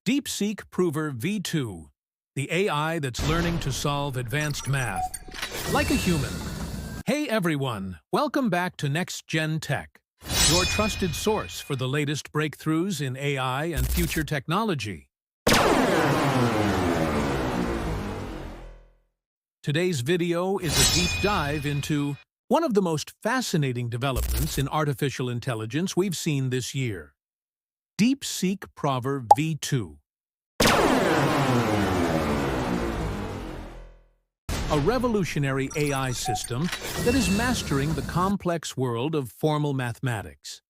DeepSeek Prover-V2, the AI that's learning to solve advanced math, like a human. Hey everyone, welcome back to Next Gen Tech, your trusted source for the latest breakthroughs in AI and future technology. Today's video is a deep dive into one of the most fascinating developments in artificial intelligence we've seen this year. DeepSeek Prover-V2. A revolutionary AI system that is mastering the complex world of formal mathematics.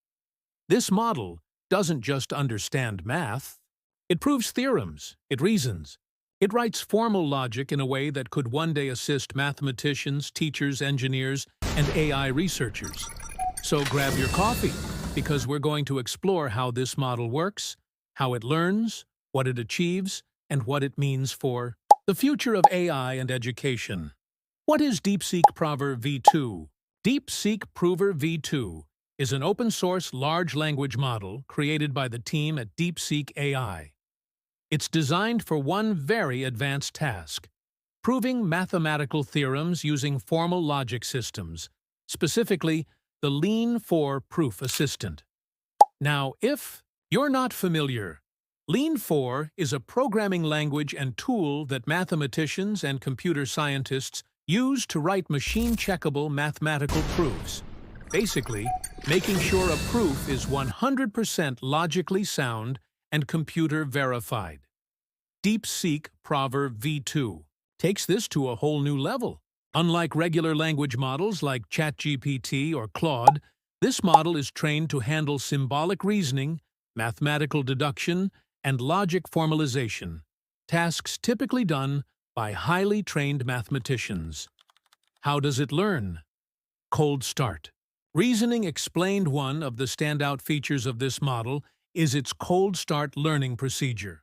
This model doesn't just understand math, it proves theorems, it reasons, it writes formal logic in a way that could one day assist mathematicians, teachers, engineers, and AI researchers. So grab your coffee, because we're going to explore how this model works, how it learns, what it achieves, and what it means for the future of AI and education. What is DeepSeek Prover-V2? DeepSeek Prover-V2 is an open-source large language model created by the team at DeepSeek AI. It's designed for one very advanced task: proving mathematical theorems using formal logic systems, specifically the Lean-4 proof assistant. Now, if you're not familiar, Lean-4 is a programming language and tool that mathematicians and computer scientists use to write machine-checkable mathematical proofs, basically making sure a proof is 100% logically sound and computer-verified. DeepSeek Prover-V2 takes this to a whole new level. Unlike regular language models like ChatGPT or Claude, this model is trained to handle symbolic reasoning, mathematical deduction, and logic formalization, tasks typically done by highly trained mathematicians. How does it learn? Cold start. Reasoning Explained. One of the standout features of this model is its cold start learning procedure.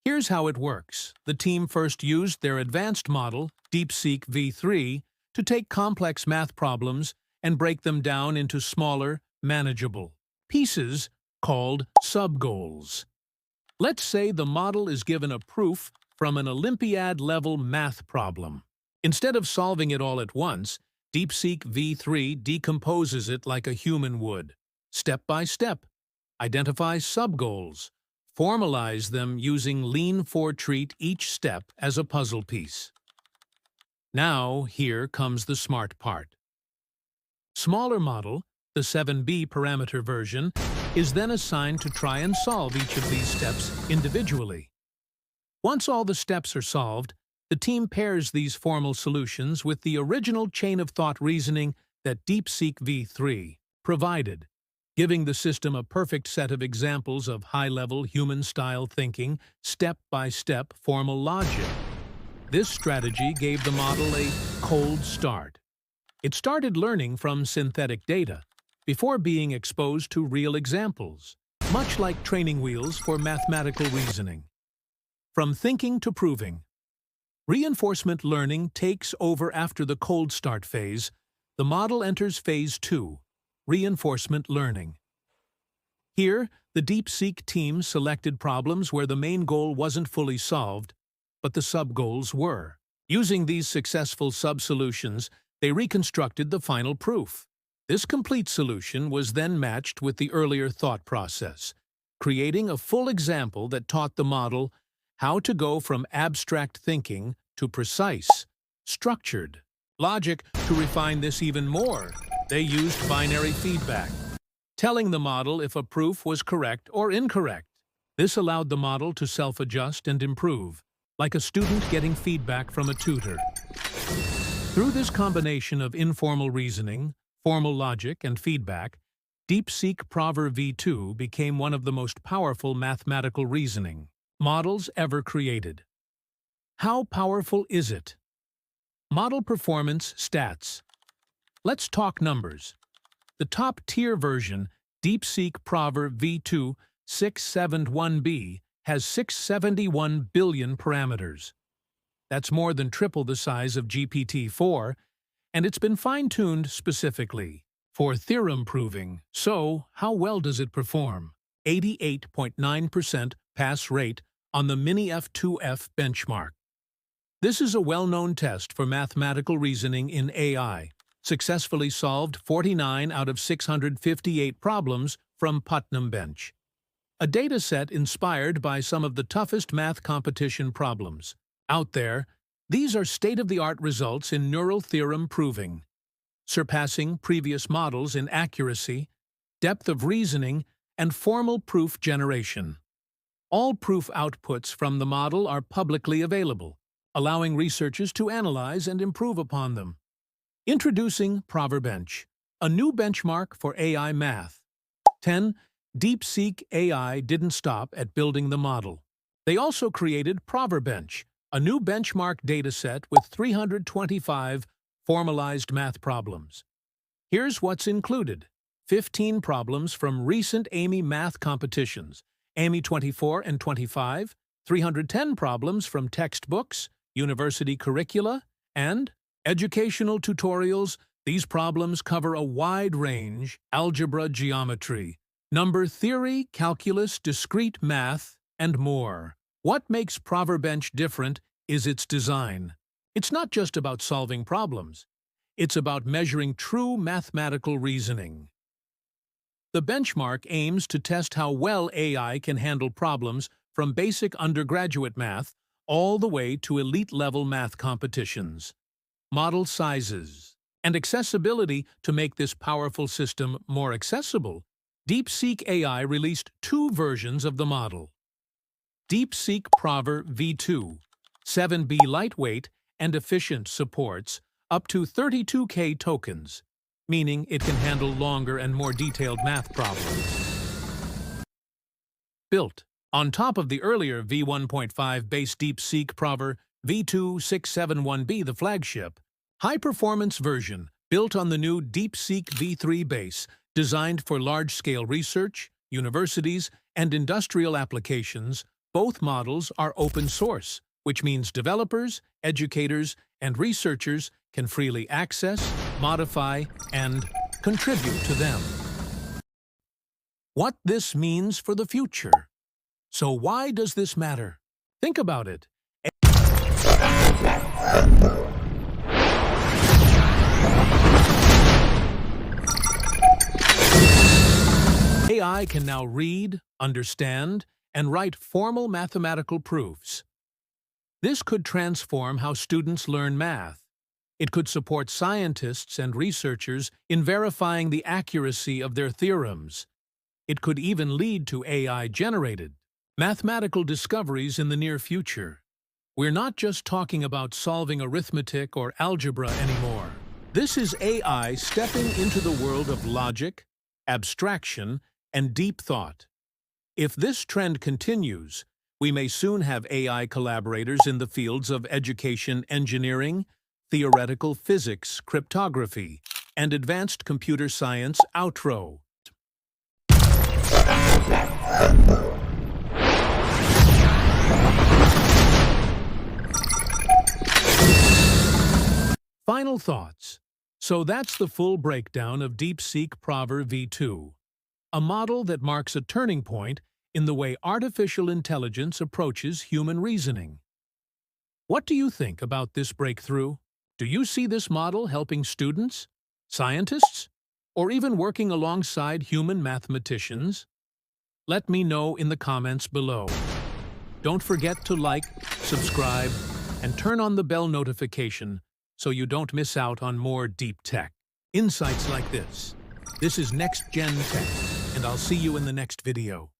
Here's how it works. The team first used their advanced model, DeepSeek V3, to take complex math problems and break them down into smaller, manageable pieces called sub-goals. Let's say the model is given a proof from an Olympiad-level math problem. Instead of solving it all at once, DeepSeek V3 decomposes it like a human would, step by step, identifies sub-goals, formalize them using Lean-4. Treat each step as a puzzle piece. Now, here comes the smart part. Smaller model, the 7B parameter version, is then assigned to try and solve each of these steps individually. Once all the steps are solved, the team pairs these formal solutions with the original chain-of-thought reasoning that DeepSeek V3 provided, giving the system a perfect set of examples of high-level human-style thinking, step-by-step formal logic. This strategy gave the model a cold start. It started learning from synthetic data before being exposed to real examples, much like training wheels for mathematical reasoning. From thinking to proving, reinforcement learning takes over after the cold start phase. The model enters phase 2, reinforcement learning. Here, the DeepSeek team selected problems where the main goal wasn't fully solved, but the sub-goals were. Using these successful sub-solutions, they reconstructed the final proof. This complete solution was then matched with the earlier thought process, creating a full example that taught the model how to go from abstract thinking to precise, structured logic. To refine this even more, they used binary feedback, telling the model if a proof was correct or incorrect. This allowed the model to self-adjust and improve, like a student getting feedback from a tutor. Through this combination of informal reasoning, formal logic, and feedback, DeepSeek Prover-V2 became one of the most powerful mathematical reasoning models ever created. How powerful is it? Model performance stats. Let's talk numbers. The top-tier version, DeepSeek Prover-V2 671B, has 671 billion parameters. That's more than triple the size of GPT-4, and it's been fine-tuned specifically for theorem proving. So, how well does it perform? 88.9% pass rate on the Mini-F2F benchmark. This is a well-known test for mathematical reasoning in AI, successfully solved 49 out of 658 problems from Putnam Bench. A dataset inspired by some of the toughest math competition problems out there. These are state-of-the-art results in neural theorem proving, surpassing previous models in accuracy, depth of reasoning, and formal proof generation. All proof outputs from the model are publicly available, allowing researchers to analyze and improve upon them. Introducing Prover-Bench, a new benchmark for AI math. 10. DeepSeek AI didn't stop at building the model. They also created Prover-Bench, a new benchmark dataset with 325 formalized math problems. Here's what's included: 15 problems from recent AMY math competitions, AMY 24 and 25, 310 problems from textbooks, university curricula, and educational tutorials. These problems cover a wide range: algebra, geometry, number theory, calculus, discrete math, and more. What makes Prover-Bench different is its design. It's not just about solving problems. It's about measuring true mathematical reasoning. The benchmark aims to test how well AI can handle problems from basic undergraduate math all the way to elite-level math competitions. Model sizes and accessibility. To make this powerful system more accessible, DeepSeek AI released 2 versions of the model. DeepSeek Prover-V2, 7B lightweight and efficient, supports up to 32K tokens, meaning it can handle longer and more detailed math problems. Built on top of the earlier V1.5 base DeepSeek Prover-V2 671B, the flagship, high-performance version built on the new DeepSeek V3 base, designed for large-scale research, universities, and industrial applications. Both models are open source, which means developers, educators, and researchers can freely access, modify, and contribute to them. What this means for the future. So why does this matter? Think about it. AI can now read, understand, and write formal mathematical proofs. This could transform how students learn math. It could support scientists and researchers in verifying the accuracy of their theorems. It could even lead to AI-generated mathematical discoveries in the near future. We're not just talking about solving arithmetic or algebra anymore. This is AI stepping into the world of logic, abstraction, and deep thought. If this trend continues, we may soon have AI collaborators in the fields of education engineering, theoretical physics, cryptography, and advanced computer science. Outro. Final thoughts. So that's the full breakdown of DeepSeek Prover-V2, a model that marks a turning point in the way artificial intelligence approaches human reasoning. What do you think about this breakthrough? Do you see this model helping students, scientists, or even working alongside human mathematicians? Let me know in the comments below. Don't forget to like, subscribe, and turn on the bell notification so you don't miss out on more deep tech insights like this. This is Next Gen Tech, and I'll see you in the next video.